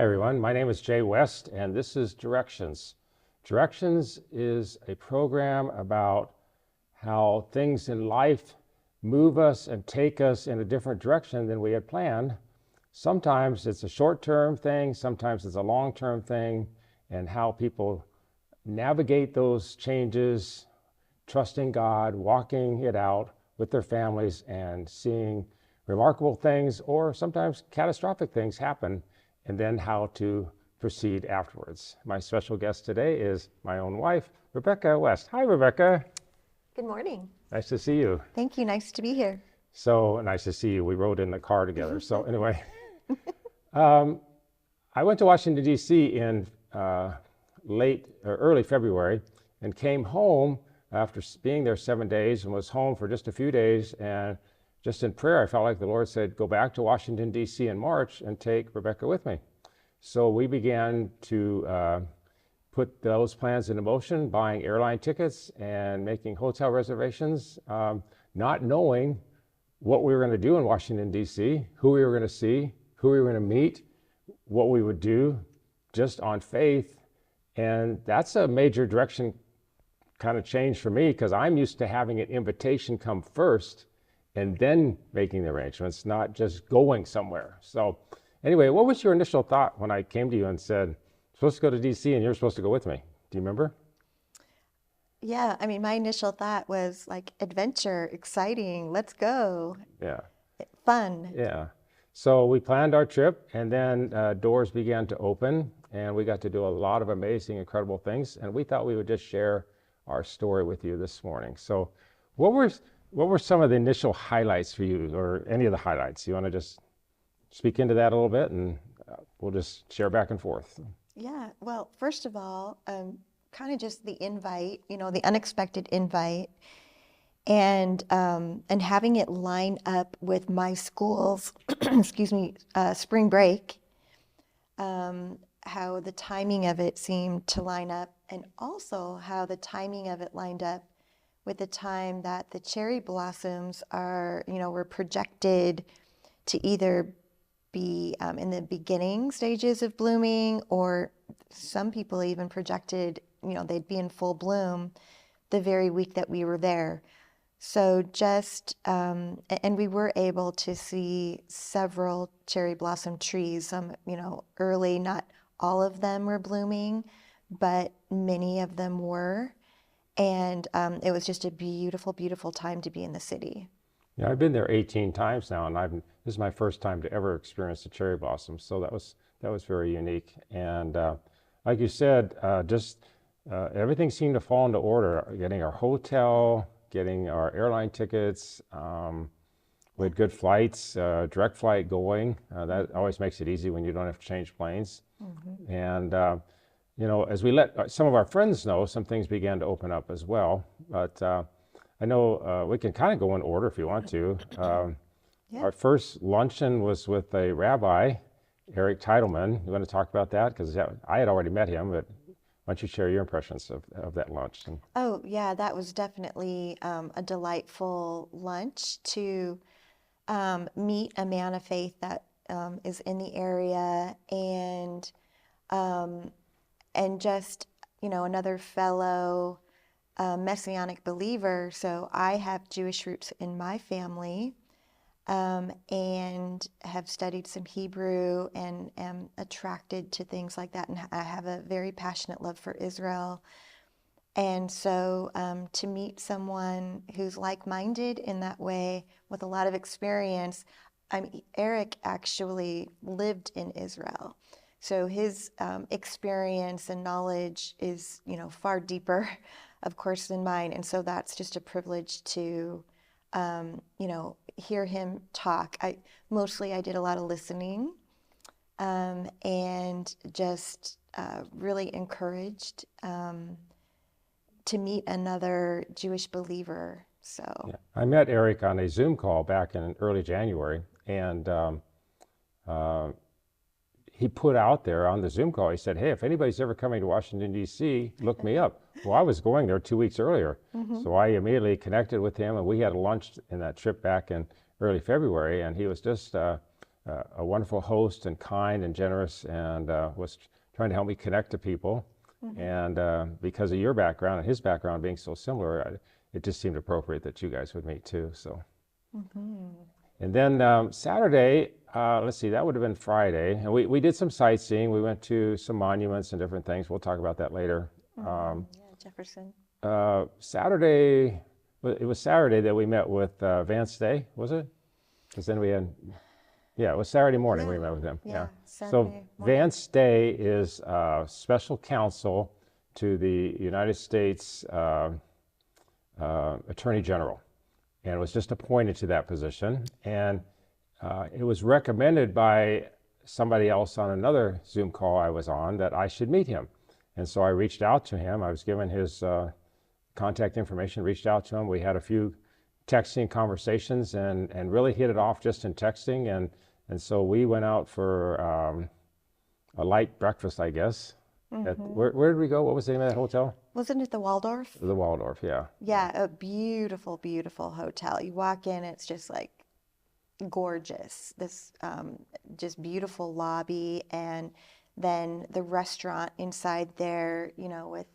Hi everyone, my name is Jay West and this is Directions. Directions is a program about how things in life move us and take us in a different direction than we had planned. Sometimes it's a short-term thing, sometimes it's a long-term thing, and how people navigate those changes, trusting God, walking it out with their families and seeing remarkable things or sometimes catastrophic things happen, and then how to proceed afterwards. My special guest today is my own wife, Rebecca West. Hi, Rebecca. Good morning. Nice to see you. Thank you. Nice to be here. So nice to see you. We rode in the car together. So anyway, I went to Washington, D.C. in early February and came home after being there 7 days and was home for just a few days. And just in prayer, I felt like the Lord said, go back to Washington, D.C. in March and take Rebecca with me. So we began to put those plans into motion, buying airline tickets and making hotel reservations, not knowing what we were going to do in Washington, D.C., who we were going to see, who we were going to meet, what we would do, just on faith. And that's a major direction kind of change for me, because I'm used to having an invitation come first and then making the arrangements, not just going somewhere. So anyway, what was your initial thought when I came to you and said, I'm supposed to go to DC and you're supposed to go with me? Do you remember? Yeah, I mean, my initial thought was like adventure, exciting, let's go, Yeah. fun. Yeah. So we planned our trip, and then doors began to open, and we got to do a lot of amazing, incredible things. And we thought we would just share our story with you this morning. So what were some of the initial highlights for you, or any of the highlights? You want to just speak into that a little bit, and we'll just share back and forth. Yeah, well, first of all, kind of just the invite, the unexpected invite, and having it line up with my school's, excuse me, spring break, how the timing of it seemed to line up, and also how the timing of it lined up with the time that the cherry blossoms were projected to either be in the beginning stages of blooming, or some people even projected, they'd be in full bloom the very week that we were there. So and we were able to see several cherry blossom trees, some, early, not all of them were blooming, but many of them were. And it was just a beautiful, beautiful time to be in the city. Yeah, I've been there 18 times now, and this is my first time to ever experience the cherry blossoms. So that was very unique. And like you said, everything seemed to fall into order. Getting our hotel, getting our airline tickets. We had good flights, direct flight going. That always makes it easy when you don't have to change planes. Mm-hmm. And as we let some of our friends know, some things began to open up as well. But I know we can kind of go in order if you want to. Yeah. Our first luncheon was with a rabbi, Eric Titleman. You want to talk about that? Because I had already met him, but why don't you share your impressions of that lunch? Oh, yeah, that was definitely a delightful lunch to meet a man of faith that is in the area, and just, another fellow Messianic believer. So I have Jewish roots in my family, and have studied some Hebrew and am attracted to things like that. And I have a very passionate love for Israel. And so to meet someone who's like-minded in that way with a lot of experience, Eric actually lived in Israel. So his experience and knowledge is, far deeper, of course, than mine. And so that's just a privilege to, hear him talk. I did a lot of listening, and just really encouraged to meet another Jewish believer. So yeah. I met Eric on a Zoom call back in early January, and he put out there on the Zoom call, he said, hey, if anybody's ever coming to Washington, D.C., look me up. Well, I was going there 2 weeks earlier. Mm-hmm. So I immediately connected with him, and we had a lunch in that trip back in early February, and he was just a wonderful host and kind and generous, and was trying to help me connect to people. And because of your background and his background being so similar, it just seemed appropriate that you guys would meet too. So, and then Saturday, let's see, that would have been Friday, and we did some sightseeing. We went to some monuments and different things. We'll talk about that later. Yeah, Jefferson. Saturday, it was Saturday that we met with Vance Day, was it? Because then we had, yeah, it was Saturday morning we met with him. Yeah, So Saturday morning. Vance Day is special counsel to the United States Attorney General, and was just appointed to that position. And it was recommended by somebody else on another Zoom call I was on that I should meet him. And so I reached out to him. I was given his contact information, reached out to him. We had a few texting conversations and really hit it off just in texting. And so we went out for a light breakfast, I guess. Where did we go? What was the name of that hotel? Wasn't it the Waldorf? The Waldorf, yeah. Yeah, a beautiful, beautiful hotel. You walk in, it's just like gorgeous. This just beautiful lobby, and then the restaurant inside there, you know, with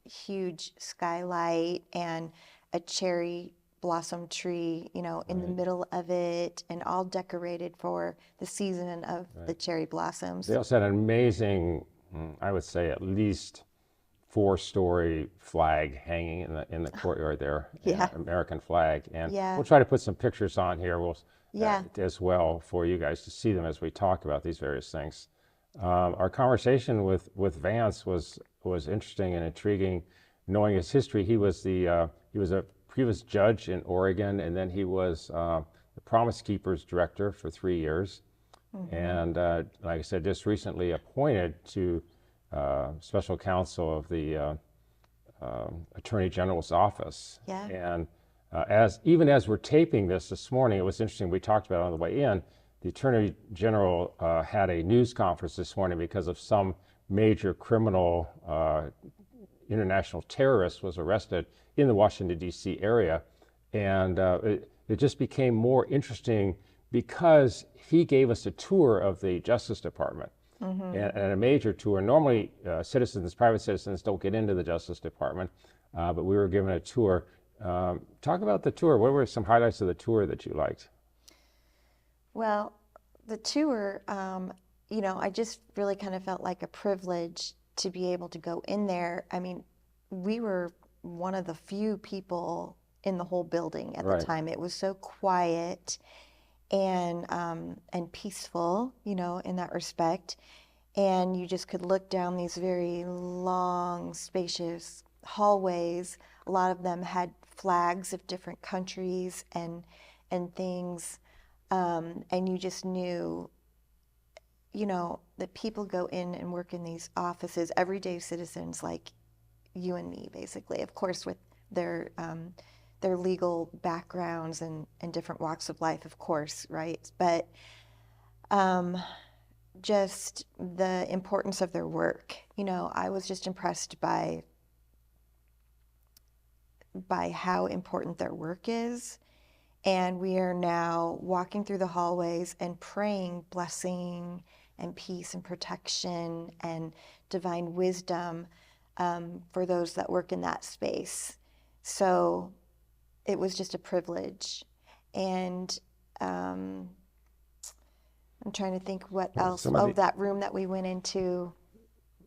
huge skylight and a cherry blossom tree, you know, in the middle of it, and all decorated for the season of the cherry blossoms. They also had an amazing, I would say at least 4-story flag hanging in the courtyard there. Yeah. American flag. And Yeah. we'll try to put some pictures on here Yeah. as well for you guys to see them as we talk about these various things. Our conversation with Vance was interesting and intriguing. Knowing his history, he was a previous judge in Oregon, and then he was the Promise Keepers director for 3 years. And like I said, just recently appointed to special counsel of the Attorney General's office. Yeah. And even as we're taping this morning, it was interesting. We talked about it on the way in. The Attorney General had a news conference this morning because of some major criminal international terrorist was arrested in the Washington, D.C. area. And it just became more interesting because he gave us a tour of the Justice Department, and a major tour. Normally, private citizens don't get into the Justice Department, but we were given a tour. Talk about the tour. What were some highlights of the tour that you liked? Well, the tour, you know, I just really kind of felt like a privilege to be able to go in there. I mean, we were one of the few people in the whole building at the time. It was so quiet and peaceful, you know, in that respect. And you just could look down these very long, spacious hallways. A lot of them had flags of different countries and things. And you just knew, you know, that people go in and work in these offices, everyday citizens like you and me, basically, of course, with their legal backgrounds and different walks of life, of course, right? But just the importance of their work. You know, I was just impressed by how important their work is. And we are now walking through the hallways and praying blessing and peace and protection and divine wisdom for those that work in that space. So it was just a privilege. And I'm trying to think what else. That room that we went into.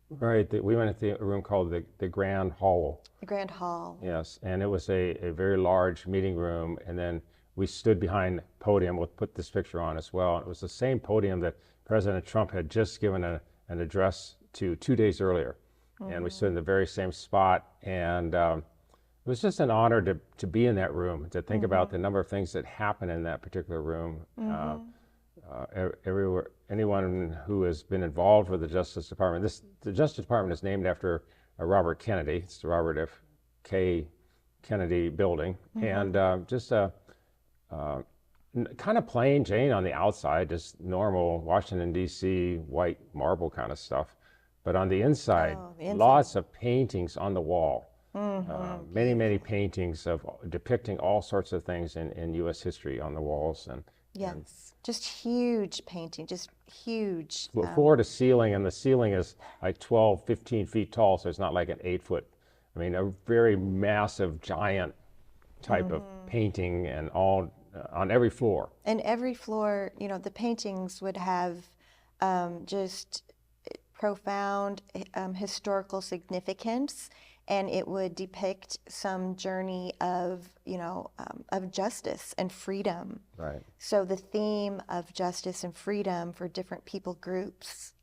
Right, we went into a room called the Grand Hall. The Grand Hall. Yes, and it was a very large meeting room, and then we stood behind the podium. We'll put this picture on as well. It was the same podium that President Trump had just given an address to 2 days earlier. And we stood in the very same spot. And it was just an honor to be in that room, to think about the number of things that happen in that particular room. Everywhere, anyone who has been involved with the Justice Department, the Justice Department is named after Robert Kennedy. It's the Robert F. K. Kennedy building. And just kind of plain Jane on the outside, just normal Washington, D.C. white marble kind of stuff. But on the inside, lots of paintings on the wall. Many, many paintings depicting all sorts of things in U.S. history on the walls. And Just huge painting, just huge. Floor to ceiling, and the ceiling is like 12, 15 feet tall, so it's not like an 8 foot. I mean, a very massive, giant type of painting, and all on every floor. And every floor, the paintings would have just profound historical significance, and it would depict some journey of, of justice and freedom. Right. So the theme of justice and freedom for different people groups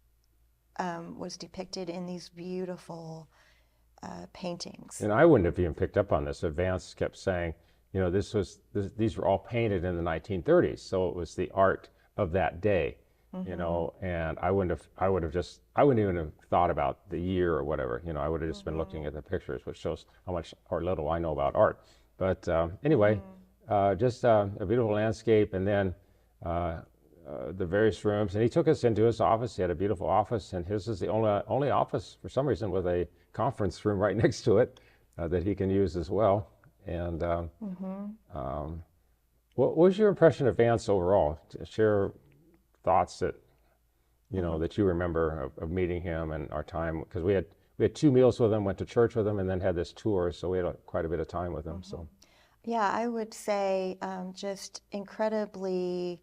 was depicted in these beautiful paintings. And I wouldn't have even picked up on this. Vance kept saying, these were all painted in the 1930s, so it was the art of that day. And I wouldn't even have thought about the year or whatever. I would have just been looking at the pictures, which shows how much or little I know about art. But anyway, just a beautiful landscape, and then the various rooms. And he took us into his office. He had a beautiful office, and his is the only office for some reason with a conference room right next to it that he can use as well. And what was your impression of Vance overall? Share thoughts that that you remember of meeting him and our time, because we had 2 meals with him, went to church with him, and then had this tour, so we had quite a bit of time with him. So yeah, I would say just incredibly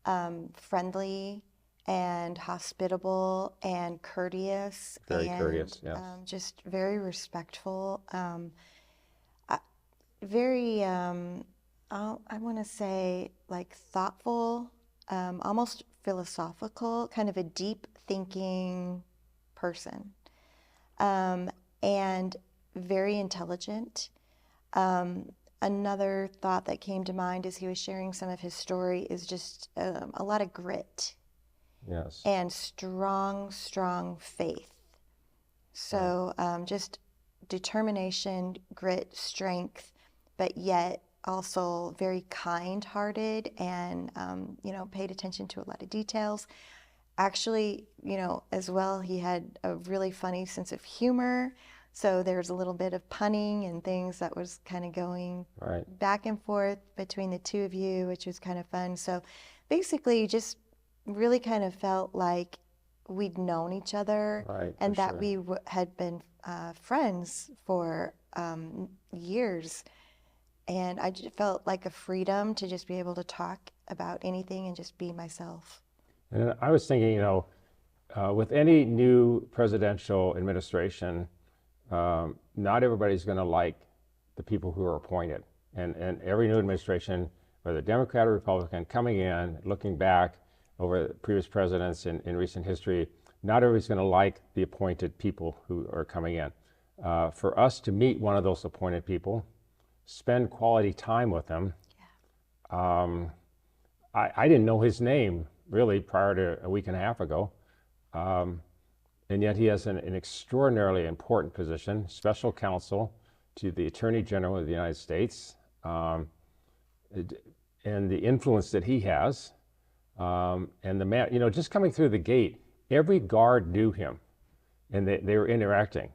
friendly and hospitable and courteous. Very courteous, yes. Just very respectful. Very, I want to say, like thoughtful, almost philosophical, kind of a deep thinking person, and very intelligent. Another thought that came to mind as he was sharing some of his story is just a lot of grit. Yes. And strong faith. So just determination, grit, strength, but yet also very kind-hearted, and paid attention to a lot of details. Actually, as well, he had a really funny sense of humor. So there's a little bit of punning and things that was kind of going back and forth between the two of you, which was kind of fun. So basically, just really kind of felt like we'd known each other, and that we had been friends for years. And I just felt like a freedom to just be able to talk about anything and just be myself. And I was thinking, with any new presidential administration, not everybody's going to like the people who are appointed. And every new administration, whether Democrat or Republican, coming in, looking back over previous presidents in recent history, not everybody's going to like the appointed people who are coming in. For us to meet one of those appointed people, spend quality time with them. I didn't know his name really prior to a week and a half ago. And yet he has an extraordinarily important position, special counsel to the Attorney General of the United States, and the influence that he has. And the man, just coming through the gate, every guard knew him, and they were interacting,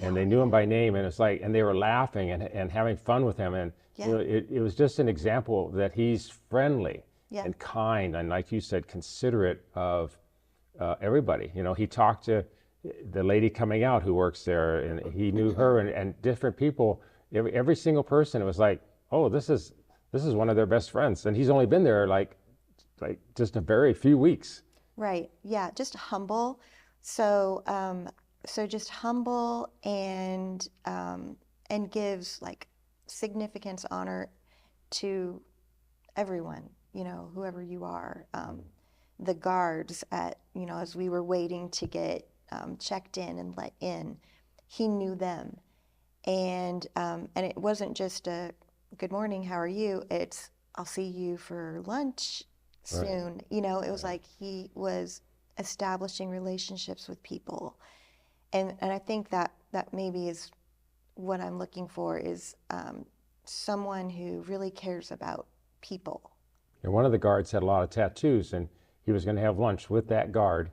and they knew him by name, and it's like, and they were laughing and having fun with him, and it was just an example that he's friendly and kind, and like you said, considerate of everybody. He talked to the lady coming out who works there, and he knew her, and different people. Every single person, it was like, oh, this is one of their best friends, and he's only been there like just a very few weeks. Right. Yeah. Just humble. So just humble, and gives like significance, honor to everyone, whoever you are. The guards as we were waiting to get checked in and let in, he knew them. And it wasn't just a good morning, how are you? It's, I'll see you for lunch soon. It was like he was establishing relationships with people. And I think that maybe is what I'm looking for, is someone who really cares about people. And one of the guards had a lot of tattoos, and he was going to have lunch with that guard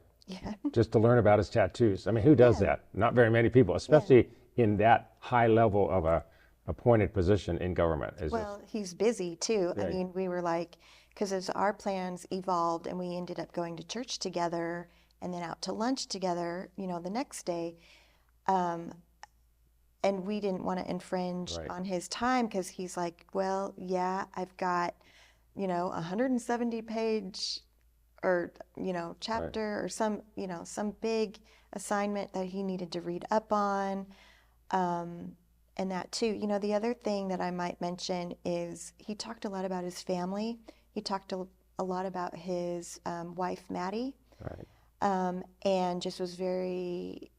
just to learn about his tattoos. I mean, who does that? Not very many people, especially in that high level of a appointed position in government. Well, he's busy too. I mean, we were like because as our plans evolved and we ended up going to church together and then out to lunch together, the next day, and we didn't want to infringe Right. on his time because he's like, well, yeah, I've got, 170 page or, Right. chapter or some big assignment that he needed to read up on. And that too, the other thing that I might mention is he talked a lot about his family. He talked a lot about his wife, Maddie, Right. and just was very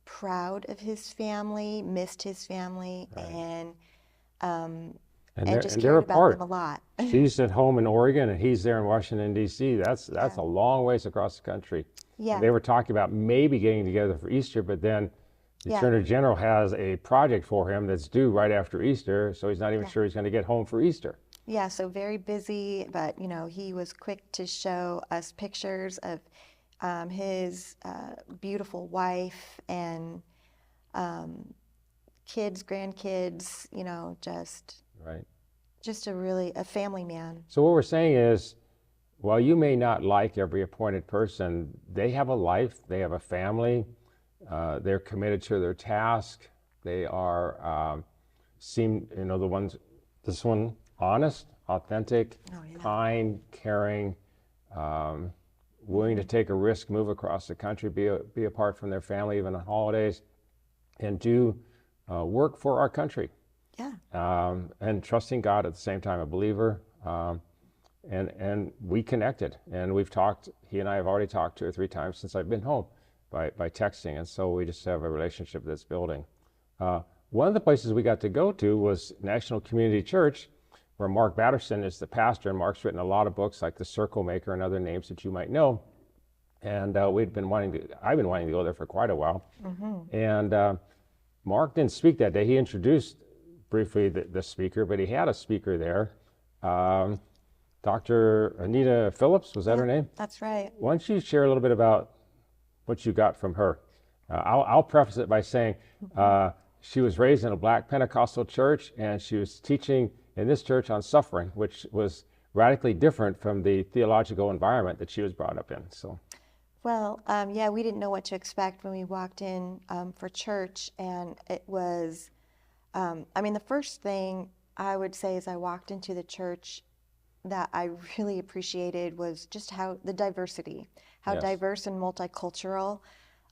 proud of his family, missed his family, Right. um, And and they're just and they're cared about them apart. a lot. She's at home in Oregon and he's there in Washington D.C. That's Yeah, a long ways across the country. And yeah, they were talking about maybe getting together for Easter, but then the yeah, Attorney General has a project for him that's due right after Easter, so he's not even yeah. sure he's going to get home for Easter. Yeah, so very busy, but he was quick to show us pictures of his beautiful wife and um, kids, grandkids, Right. just a family man. So what we're saying is, while you may not like every appointed person, they have a life, they have a family, they're committed to their task, they are the ones, this one, honest, authentic, Oh yeah. kind, caring, um, willing to take a risk, move across the country, be apart from their family even on holidays, and do work for our country. Yeah. And trusting God at the same time, a believer. And we connected, and we've talked. He and I have already talked 2 or 3 times since I've been home by texting, and so we just have a relationship that's building. One of the places we got to go to was National Community Church, where Mark Batterson is the pastor, and Mark's written a lot of books like The Circle Maker and other names that you might know. And I've been wanting to go there for quite a while. Mm-hmm. And Mark didn't speak that day. He introduced briefly the speaker, but he had a speaker there. Dr. Anita Phillips, was that Yeah, her name? that's right. Why don't you share a little bit about what you got from her? I'll preface it by saying she was raised in a Black Pentecostal church, and she was teaching in this church on suffering, which was radically different from the theological environment that she was brought up in. So, Well, yeah, we didn't know what to expect when we walked in for church, and it was, the first thing I would say as I walked into the church that I really appreciated was just how the diversity, how yes, diverse and multicultural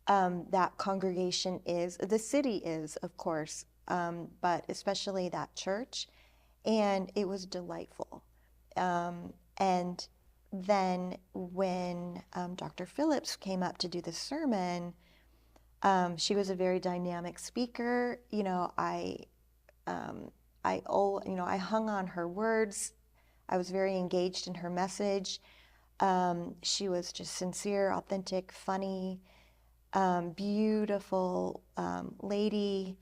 that congregation is. The city is, of course, but especially that church. And it was delightful. And then when Dr. Phillips came up to do the sermon, she was a very dynamic speaker. I hung on her words. I was very engaged in her message. She was just sincere, authentic, funny, beautiful lady,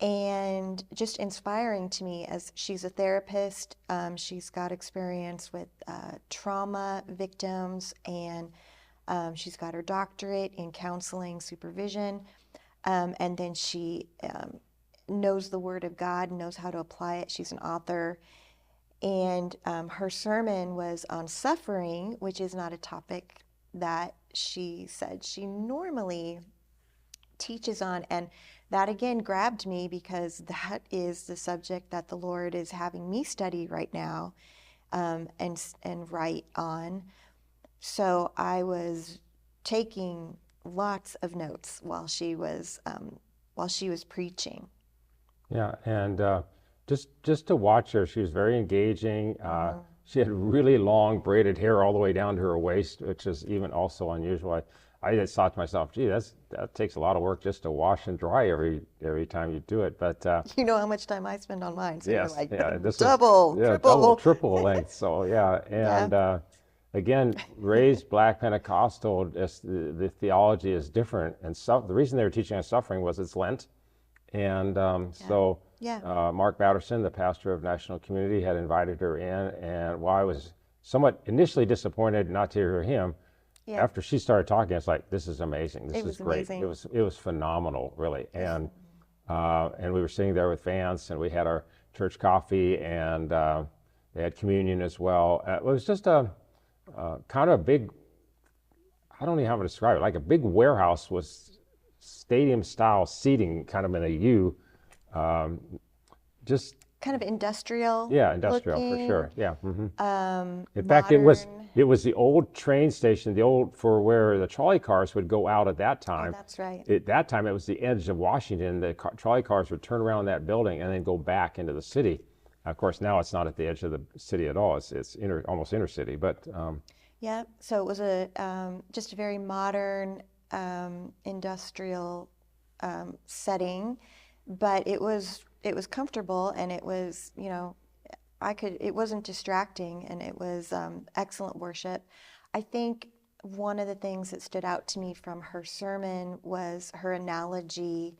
and just inspiring to me as she's a therapist. She's got experience with trauma victims, and she's got her doctorate in counseling supervision. And then she knows the Word of God, knows how to apply it. She's an author. And her sermon was on suffering, which is not a topic that she said she normally teaches on. And that again grabbed me because that is the subject that the Lord is having me study right now and write on. So I was taking lots of notes while she was preaching. yeah, and just to watch her, she was very engaging. She had really long braided hair all the way down to her waist, which is even also unusual. I just thought to myself, gee, that takes a lot of work just to wash and dry every time you do it. But You know how much time I spend on mine, so you're yes, like yeah, this is double, yeah, double, triple. triple length. So yeah, Yeah. and again, raised Black Pentecostal, the theology is different, and the reason they were teaching on suffering was it's Lent, and so Yeah. Mark Batterson, the pastor of National Community, had invited her in, and while I was somewhat initially disappointed not to hear him, Yeah. after she started talking, it's like, this is amazing. This It is was great. amazing. It was phenomenal, really. And we were sitting there with Vance, and we had our church coffee, and They had communion as well. It was just a kind of a big, I don't even know how to describe it, like a big warehouse with stadium-style seating, kind of in a U. Um, just Kind of industrial Yeah, industrial for looking, sure. Yeah. In fact, modern. it was the old train station, the old for where the trolley cars would go out at that Oh, time. that's right. At that time, it was the edge of Washington. The trolley cars would turn around that building and then go back into the city. Of course, now it's not at the edge of the city at all. It's almost inner city. But Yeah. So it was a just a very modern industrial setting, but it was comfortable and it was, it wasn't distracting and it was excellent worship. I think one of the things that stood out to me from her sermon was her analogy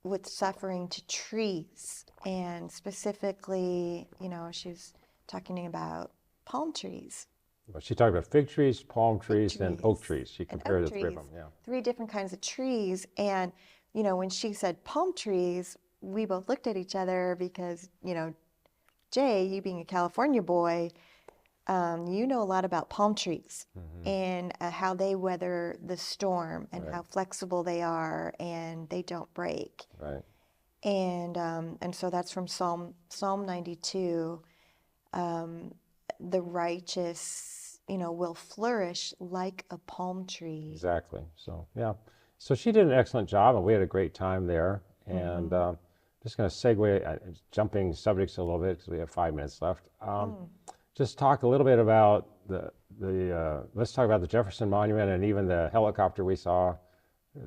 with suffering to trees. And specifically, she was talking about palm trees, she talked about fig trees, palm trees, and oak trees, trees. She and compared oak the three of trees, them. Yeah. three different kinds of trees. And, when she said palm trees, we both looked at each other because, Jay, you being a California boy, you know a lot about palm trees and how they weather the storm and Right. how flexible they are and they don't break. Right. And so that's from Psalm 92. The righteous, will flourish like a palm tree. Exactly. So yeah. So she did an excellent job, and we had a great time there. And just going to segue, jumping subjects a little bit because we have 5 minutes left. Just talk a little bit about let's talk about the Jefferson Monument and even the helicopter we saw.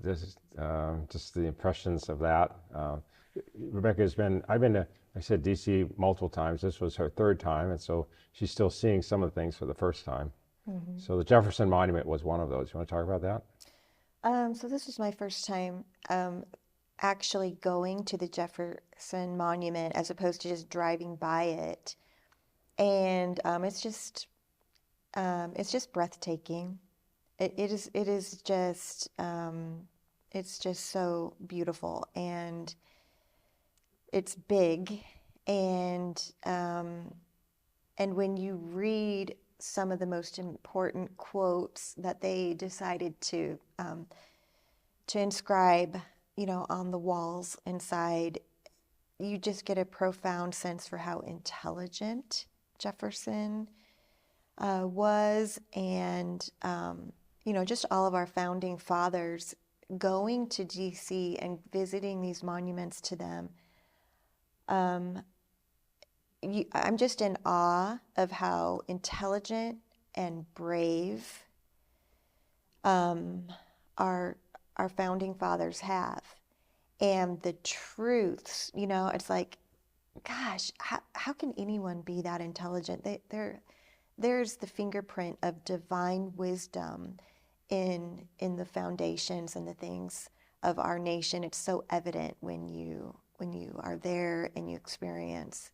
Just the impressions of that. I've been to, I said DC multiple times. This was her third time, and so she's still seeing some of the things for the first time. So the Jefferson Monument was one of those. You want to talk about that? So this was my first time actually going to the Jefferson Monument as opposed to just driving by it. And it's just breathtaking. It is just it's just so beautiful and it's big and when you read some of the most important quotes that they decided to inscribe, on the walls inside, you just get a profound sense for how intelligent Jefferson was, and just all of our founding fathers going to DC and visiting these monuments to them. I'm just in awe of how intelligent and brave our founding fathers have, and the truths. It's like, gosh, how can anyone be that intelligent? There's the fingerprint of divine wisdom in the foundations and the things of our nation. It's so evident when you are there and you experience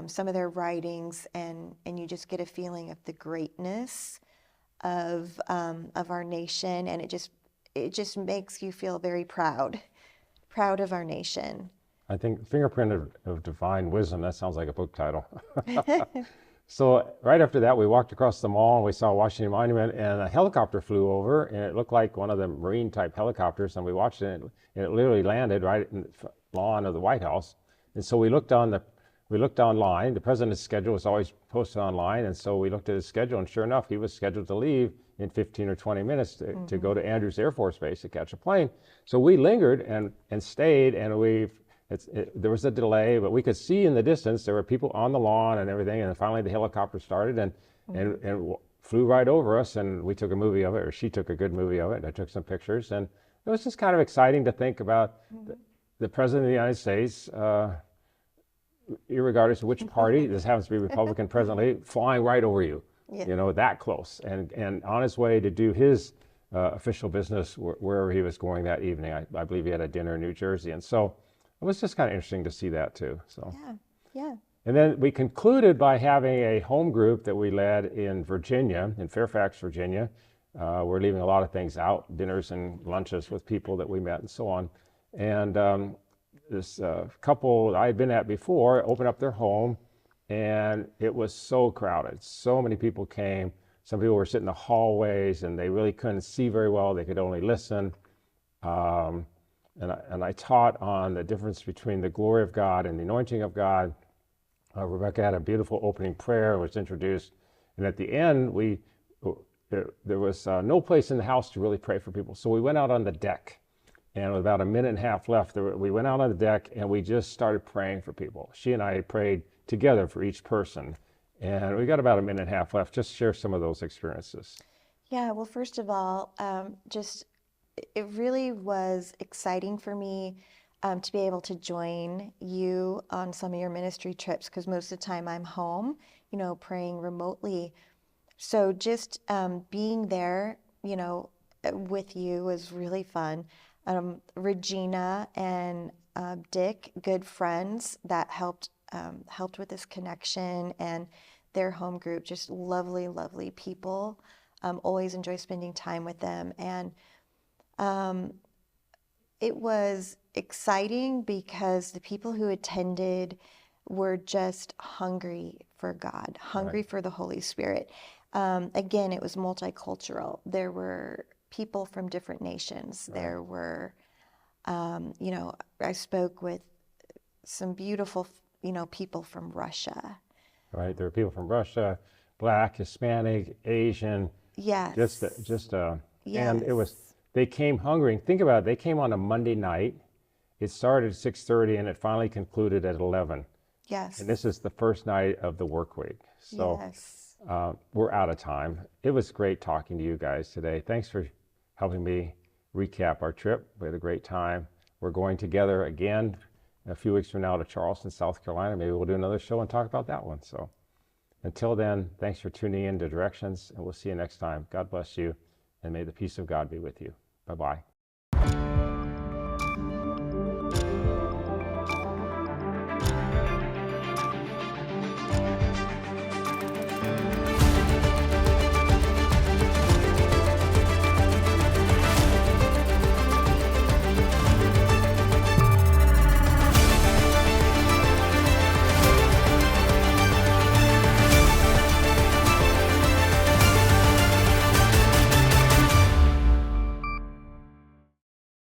some of their writings, and you just get a feeling of the greatness of our nation, and it just makes you feel very proud of our nation. I think Fingerprint of Divine Wisdom, that sounds like a book title. So right after that, we walked across the mall and we saw Washington Monument, and a helicopter flew over, and it looked like one of the Marine type helicopters, and we watched it, and it literally landed right in the lawn of the White House. And so we looked online. The president's schedule was always posted online, and so we looked at his schedule, and sure enough, he was scheduled to leave in 15 or 20 minutes to go to Andrews Air Force Base to catch a plane. So we lingered and stayed, and there was a delay, but we could see in the distance there were people on the lawn and everything, and finally the helicopter started and flew right over us, and we took a movie of it, or she took a good movie of it, and I took some pictures, and it was just kind of exciting to think about the President of the United States, irregardless of which party, this happens to be Republican presently, flying right over you, that close, and on his way to do his official business wherever he was going that evening. I believe he had a dinner in New Jersey, and so it was just kind of interesting to see that too. So Yeah. And then we concluded by having a home group that we led in Virginia, in Fairfax, Virginia. We're leaving a lot of things out, dinners and lunches with people that we met and so on. And this couple I had been at before opened up their home and it was so crowded. So many people came. Some people were sitting in the hallways and they really couldn't see very well. They could only listen. Um, and I taught on the difference between the glory of God and the anointing of God. Rebecca had a beautiful opening prayer, was introduced. And at the end, there was no place in the house to really pray for people. So we went out on the deck. And with about a minute and a half left, we went out on the deck and we just started praying for people. She and I prayed together for each person. And we got about a minute and a half left. Just share some of those experiences. Yeah, well, first of all, just it really was exciting for me to be able to join you on some of your ministry trips because most of the time I'm home, praying remotely. So just being there, with you was really fun. Regina and Dick, good friends that helped with this connection, and their home group, just lovely, lovely people. Always enjoy spending time with them. And it was exciting because the people who attended were just hungry for God, hungry for the Holy Spirit. Again, it was multicultural. There were people from different nations. Right. There were, I spoke with some beautiful, people from Russia. Right. There were people from Russia, Black, Hispanic, Asian. Yes. And it was, Yes. they came hungry. And think about it, they came on a Monday night. It started at 6:30 and it finally concluded at 11. Yes. And this is the first night of the work week. So Yes. we're out of time. It was great talking to you guys today. Thanks for helping me recap our trip. We had a great time. We're going together again a few weeks from now to Charleston, South Carolina. Maybe we'll do another show and talk about that one. So until then, thanks for tuning in to Directions, and we'll see you next time. God bless you, and may the peace of God be with you. Bye-bye.